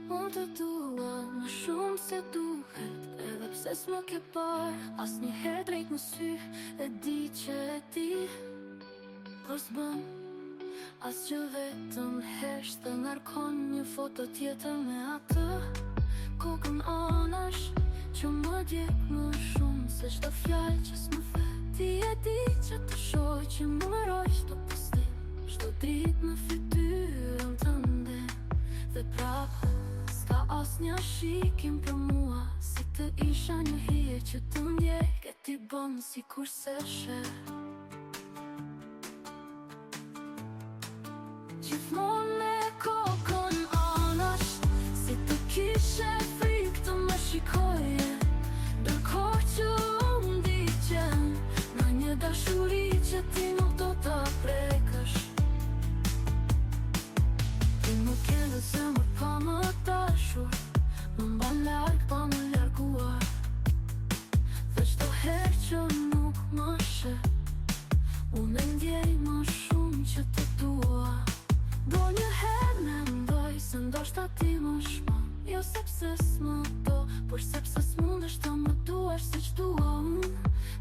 Unë të dua më shumë se duhet, edhe pse s'më ke parë asnjëherë drejt në sy. E di që e di, po s'bën asgjë, vetëm hesh dhe ngarkon një foto tjetër me atë kokën anash që më djeg më shumë se çdo fjalë që s'më the. Ti e di që të shoh që më mëroj çdo postim, çdo dritë në fytyrën tënde. Dhe prapë s'ka asnjë shikim për mua, si të isha një hije që të ndjek. E ti bën sikur se sheh gjithmonë me kokën anash, si të kishe frikë të më shikoje, ndërkohë që unë ndiqem në një dashuri që ti nuk do ta prekësh. Ti më ke në zemër pa më dashur, më mban larg pa më larguar. Dhe çdo herë që nuk më sheh, unë e ndjej më shumë që të dua. Do një herë mendoj se ndoshta ti më shmon, jo sepse s'më do, por sepse s'mundesh të më duash siç dua unë.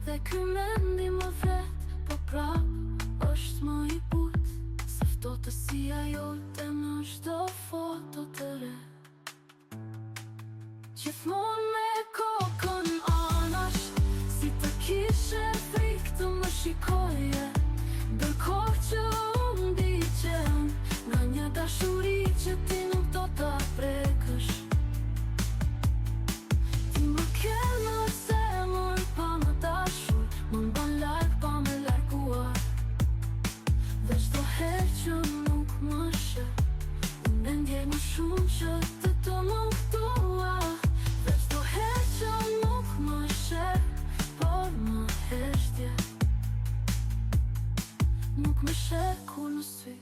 Dhe ky mendim më vret, po prap është më i butë se ftohtësia jote në çdo foto të re. Gjithmonë me kokën anash, si të kishe frikë të më shikoje, ndërkohë që unë ndiqem në një dashuri që ti nuk do ta prekësh. Ti më ke në zemër pa më dashur, më mban larg pa më larguar. Dhe çdo herë që nuk më sheh, unë e ndjej më shumë që të më dua. Dhe çdo herë që nuk më sheh, por më heshtje, nuk më sheh kur në sy.